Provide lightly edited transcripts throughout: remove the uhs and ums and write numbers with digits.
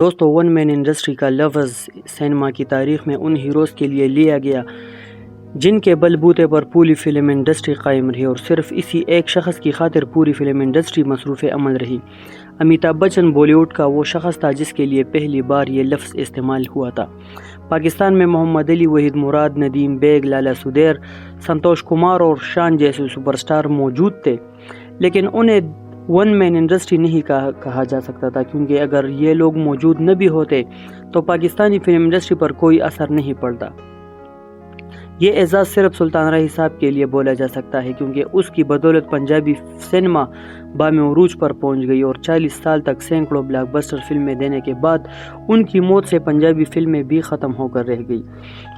دوستو، ون مین انڈسٹری کا لفظ سینما کی تاریخ میں ان ہیروز کے لیے لیا گیا جن کے بل بوتے پر پوری فلم انڈسٹری قائم رہی اور صرف اسی ایک شخص کی خاطر پوری فلم انڈسٹری مصروف عمل رہی۔ امیتابھ بچن بالی ووڈ کا وہ شخص تھا جس کے لیے پہلی بار یہ لفظ استعمال ہوا تھا۔ پاکستان میں محمد علی، وحید مراد، ندیم بیگ، لالا سدیر، سنتوش کمار اور شان جیسے سپر سٹار موجود تھے، لیکن انہیں ون مین انڈسٹری نہیں کہا جا سکتا تھا، کیونکہ اگر یہ لوگ موجود نہ بھی ہوتے تو پاکستانی فلم انڈسٹری پر کوئی اثر نہیں پڑتا۔ یہ اعزاز صرف سلطان راہی صاحب کے لیے بولا جا سکتا ہے، کیونکہ اس کی بدولت پنجابی سینما بام عروج پر پہنچ گئی اور 40 سال تک سینکڑوں بلاک بسٹر فلمیں دینے کے بعد ان کی موت سے پنجابی فلمیں بھی ختم ہو کر رہ گئی،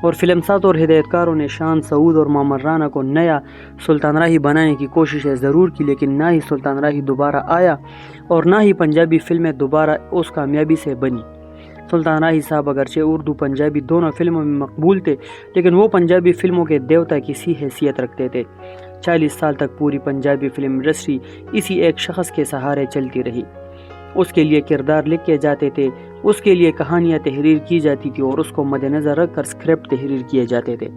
اور فلم ساز اور ہدایت کاروں نے شان سعود اور معمر رانا کو نیا سلطان راہی بنانے کی کوششیں ضرور کی، لیکن نہ ہی سلطان راہی دوبارہ آیا اور نہ ہی پنجابی فلمیں دوبارہ اس کامیابی سے بنی۔ سلطان راہی صاحب اگرچہ اردو پنجابی دونوں فلموں میں مقبول تھے، لیکن وہ پنجابی فلموں کے دیوتا کی سی حیثیت رکھتے تھے۔ 40 سال تک پوری پنجابی فلم انڈسٹری اسی ایک شخص کے سہارے چلتی رہی۔ اس کے لیے کردار لکھے جاتے تھے، اس کے لیے کہانیاں تحریر کی جاتی تھی اور اس کو مد نظر رکھ کر اسکرپٹ تحریر کیے جاتے تھے۔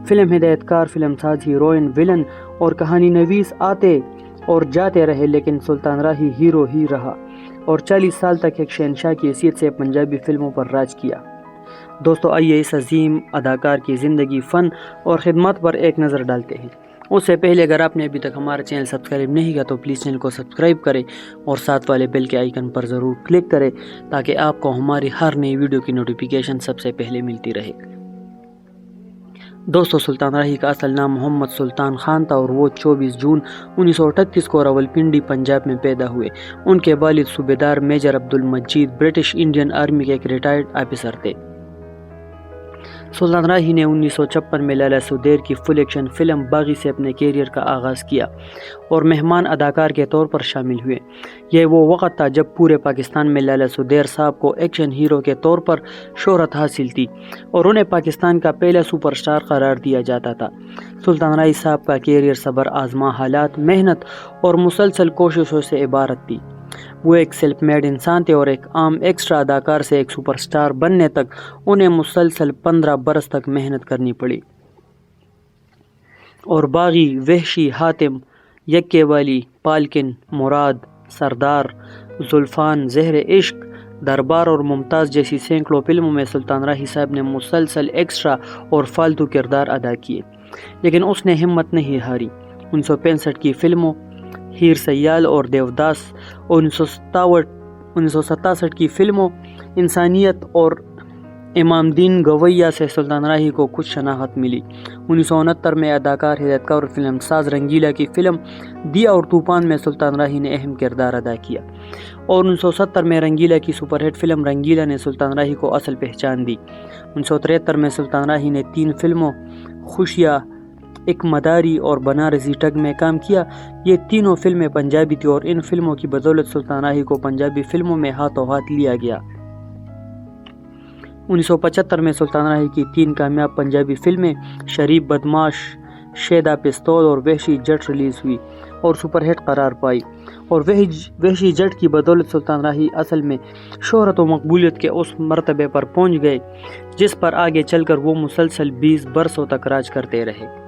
فلم ہدایت کار، فلم ساز، ہیروئن، ویلن اور کہانی نویس آتے اور جاتے رہے، لیکن سلطان راہی ہیرو ہی رہا اور 40 سال تک ایک شہنشاہ کی حیثیت سے پنجابی فلموں پر راج کیا۔ دوستو، آئیے اس عظیم اداکار کی زندگی، فن اور خدمات پر ایک نظر ڈالتے ہیں۔ اس سے پہلے اگر آپ نے ابھی تک ہمارا چینل سبسکرائب نہیں کیا تو پلیز چینل کو سبسکرائب کریں اور ساتھ والے بیل کے آئیکن پر ضرور کلک کریں تاکہ آپ کو ہماری ہر نئی ویڈیو کی نوٹیفیکیشن سب سے پہلے ملتی رہے۔ دوستو، سلطان راہی کا اصل نام محمد سلطان خان تھا اور وہ 24 جون 1938 کو راولپنڈی، پنجاب میں پیدا ہوئے۔ ان کے والد Subedar major Abdul Majeed British Indian army کے ایک ریٹائرڈ آفیسر تھے۔ سلطان راہی نے 1956 میں لالا سدیر کی فل ایکشن فلم باغی سے اپنے کیریئر کا آغاز کیا اور مہمان اداکار کے طور پر شامل ہوئے۔ یہ وہ وقت تھا جب پورے پاکستان میں لالا سدیر صاحب کو ایکشن ہیرو کے طور پر شہرت حاصل تھی اور انہیں پاکستان کا پہلا سپر سٹار قرار دیا جاتا تھا۔ سلطان راہی صاحب کا کیریئر صبر آزما حالات، محنت اور مسلسل کوششوں سے عبارت تھی۔ وہ ایک سیلف میڈ انسان تھے اور ایک عام ایکسٹرا اداکار سے ایک سپر سٹار بننے تک انہیں مسلسل 15 برس تک محنت کرنی پڑی، اور باغی، وحشی، حاتم، یکے والی، پالکن، مراد، سردار، زلفان، زہر عشق، دربار اور ممتاز جیسی سینکڑوں فلموں میں سلطان راہی صاحب نے مسلسل ایکسٹرا اور فالتو کردار ادا کیے، لیکن اس نے ہمت نہیں ہاری۔ 1965 کی فلموں ہیر سیال اور دیوداس اور 1967 کی فلموں انسانیت اور امام دین گویا سے سلطان راہی کو کچھ شناخت ملی۔ 1969 میں اداکار، ہدایت کار اور فلم ساز رنگیلا کی فلم دیا اور طوفان میں سلطان راہی نے اہم کردار ادا کیا، اور 1970 میں رنگیلا کی سپر ہٹ فلم رنگیلا نے سلطان راہی کو اصل پہچان دی۔ 1973 میں سلطان راہی نے 3 فلموں خوشیاں، ایک مداری اور بنارسی ٹگ میں کام کیا۔ یہ تینوں فلمیں پنجابی تھی اور ان فلموں کی بدولت سلطان راہی کو پنجابی فلموں میں ہاتھوں ہاتھ لیا گیا۔ 1975 میں سلطان راہی کی 3 کامیاب پنجابی فلمیں شریف بدماش، شیدا پستول اور وحشی جٹ ریلیز ہوئی اور سپر ہٹ قرار پائی، اور وحشی جٹ کی بدولت سلطان راہی اصل میں شہرت و مقبولیت کے اس مرتبے پر پہنچ گئے جس پر آگے چل کر وہ مسلسل 20 برسوں تک راج کرتے رہے۔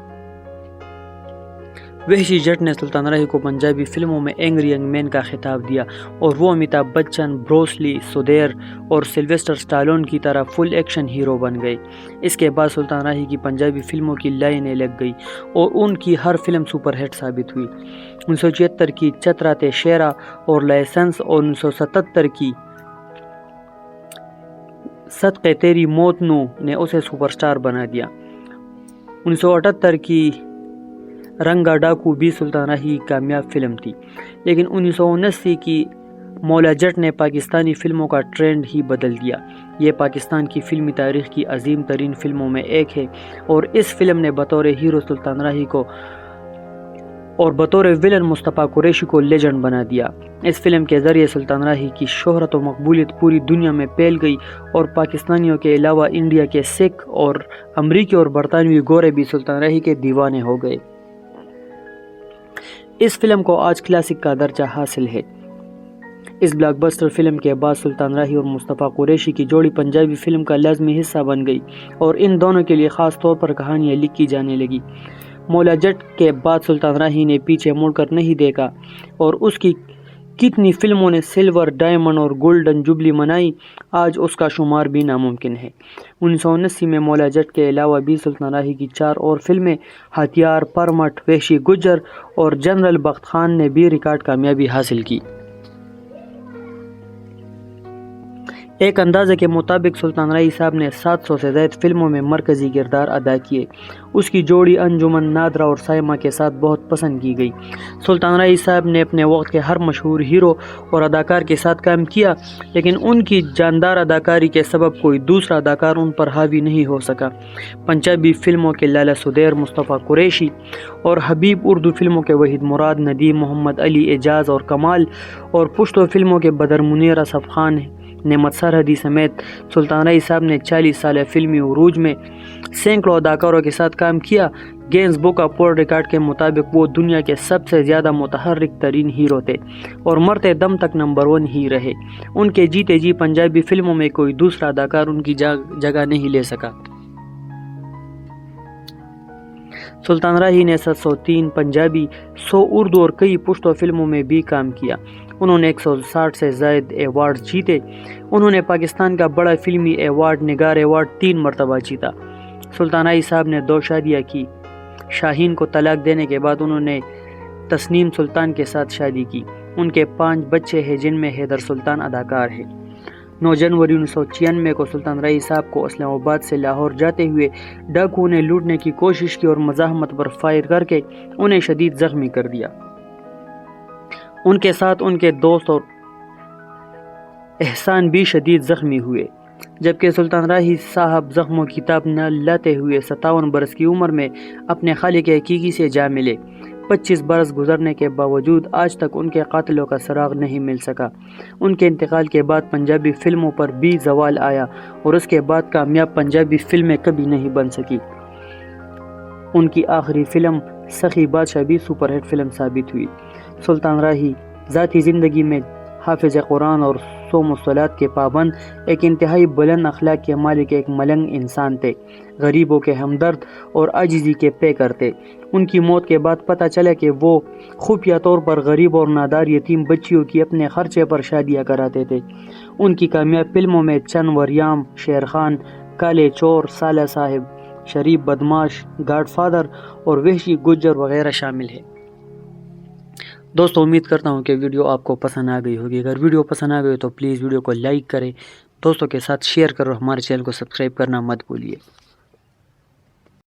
وحشی جٹ نے سلطان راہی کو پنجابی فلموں میں اینگری ینگ مین کا خطاب دیا اور وہ امیتابھ بچن، بروس لی، سدیر اور سلویسٹر سٹالون کی طرح فل ایکشن ہیرو بن گئے۔ اس کے بعد سلطان راہی کی پنجابی فلموں کی لائنیں لگ گئی اور ان کی ہر فلم سپر ہٹ ثابت ہوئی۔ 1976 کی چترا تے شیرا اور لائسنس اور 1977 کی صدقے تیری موت نو نے اسے سپر سٹار بنا دیا۔ 1978 کی رنگا ڈاکو بھی سلطان راہی کامیاب فلم تھی، لیکن 1979 کی مولا جٹ نے پاکستانی فلموں کا ٹرینڈ ہی بدل دیا۔ یہ پاکستان کی فلمی تاریخ کی عظیم ترین فلموں میں ایک ہے اور اس فلم نے بطور ہیرو سلطان راہی کو اور بطور ویلن مصطفیٰ قریشی کو لیجنڈ بنا دیا۔ اس فلم کے ذریعے سلطان راہی کی شہرت و مقبولیت پوری دنیا میں پھیل گئی اور پاکستانیوں کے علاوہ انڈیا کے سکھ اور امریکی اور برطانوی گورے بھی سلطان راہی کے دیوانے ہو گئے۔ اس فلم کو آج کلاسک کا درجہ حاصل ہے۔ اس بلاک بسٹر فلم کے بعد سلطان راہی اور مصطفیٰ قریشی کی جوڑی پنجابی فلم کا لازمی حصہ بن گئی اور ان دونوں کے لیے خاص طور پر کہانیاں لکھی جانے لگی۔ مولا جٹ کے بعد سلطان راہی نے پیچھے مڑ کر نہیں دیکھا اور اس کی کتنی فلموں نے سلور، ڈائمنڈ اور گولڈن جوبلی منائی، آج اس کا شمار بھی ناممکن ہے۔ 1979 میں مولا جٹ کے علاوہ بھی سلطان راہی کی 4 اور فلمیں ہتھیار، پرمٹ، وحشی گجر اور جنرل بخت خان نے بھی ریکارڈ کامیابی حاصل کی۔ ایک اندازے کے مطابق سلطان راہی صاحب نے 700 سے زائد فلموں میں مرکزی کردار ادا کیے۔ اس کی جوڑی انجمن، نادرہ اور سائمہ کے ساتھ بہت پسند کی گئی۔ سلطان راہی صاحب نے اپنے وقت کے ہر مشہور ہیرو اور اداکار کے ساتھ کام کیا، لیکن ان کی جاندار اداکاری کے سبب کوئی دوسرا اداکار ان پر حاوی نہیں ہو سکا۔ پنجابی فلموں کے لالا سدیر مصطفیٰ قریشی اور حبیب، اردو فلموں کے وحید مراد، ندیم، محمد علی، اعجاز اور کمال، اور پشتو فلموں کے بدر منیر، اصف خان، نعمت سرحدی سمیت سلطان راہی صاحب نے 40 سالہ فلمی عروج میں سینکڑوں اداکاروں کے ساتھ کام کیا۔ Gains book of world record کے مطابق وہ دنیا کے سب سے زیادہ متحرک ترین ہیرو تھے اور مرتے دم تک نمبر 1 ہی رہے۔ ان کے جیتے جی پنجابی فلموں میں کوئی دوسرا اداکار ان کی جگہ نہیں لے سکا۔ سلطان راہی نے 703 پنجابی، 100 اردو اور کئی پشتو فلموں میں بھی کام کیا۔ انہوں نے 160 سے زائد ایوارڈ جیتے۔ انہوں نے پاکستان کا بڑا فلمی ایوارڈ، نگار ایوارڈ 3 مرتبہ جیتا۔ سلطان راہی صاحب نے 2 شادیاں کی۔ شاہین کو طلاق دینے کے بعد انہوں نے تسنیم سلطان کے ساتھ شادی کی۔ ان کے 5 بچے ہیں جن میں حیدر سلطان اداکار ہے۔ 9 جنوری 1996 کو سلطان راہی صاحب کو اسلام آباد سے لاہور جاتے ہوئے ڈاکوؤں نے لوٹنے کی کوشش کی اور مزاحمت پر فائر کر کے انہیں شدید زخمی کر دیا۔ ان کے ساتھ ان کے دوست اور احسان بھی شدید زخمی ہوئے، جبکہ سلطان راہی صاحب زخموں کی تاب نہ لاتے ہوئے 57 برس کی عمر میں اپنے خالق حقیقی سے جا ملے۔ 25 برس گزرنے کے باوجود آج تک ان کے قاتلوں کا سراغ نہیں مل سکا۔ ان کے انتقال کے بعد پنجابی فلموں پر بھی زوال آیا اور اس کے بعد کامیاب پنجابی فلمیں کبھی نہیں بن سکی۔ ان کی آخری فلم سخی بادشاہ بھی سپر ہٹ فلم ثابت ہوئی۔ سلطان راہی ذاتی زندگی میں حافظ قرآن اور صوم و صلات کے پابند، ایک انتہائی بلند اخلاق کے مالک، ایک ملنگ انسان تھے، غریبوں کے ہمدرد اور عاجزی کے پیکر تھے۔ ان کی موت کے بعد پتہ چلا کہ وہ خفیہ طور پر غریب اور نادار یتیم بچیوں کی اپنے خرچے پر شادیاں کراتے تھے۔ ان کی کامیاب فلموں میں چن وریام، شیر خان، کالے چور، سالہ صاحب، شریف بدماش، گاڈ فادر اور وحشی گجر وغیرہ شامل ہے۔ دوستو، امید کرتا ہوں کہ ویڈیو آپ کو پسند آ گئی ہوگی۔ اگر ویڈیو پسند آ گئی تو پلیز ویڈیو کو لائک کریں، دوستوں کے ساتھ شیئر کرو، ہمارے چینل کو سبسکرائب کرنا مت بھولیے۔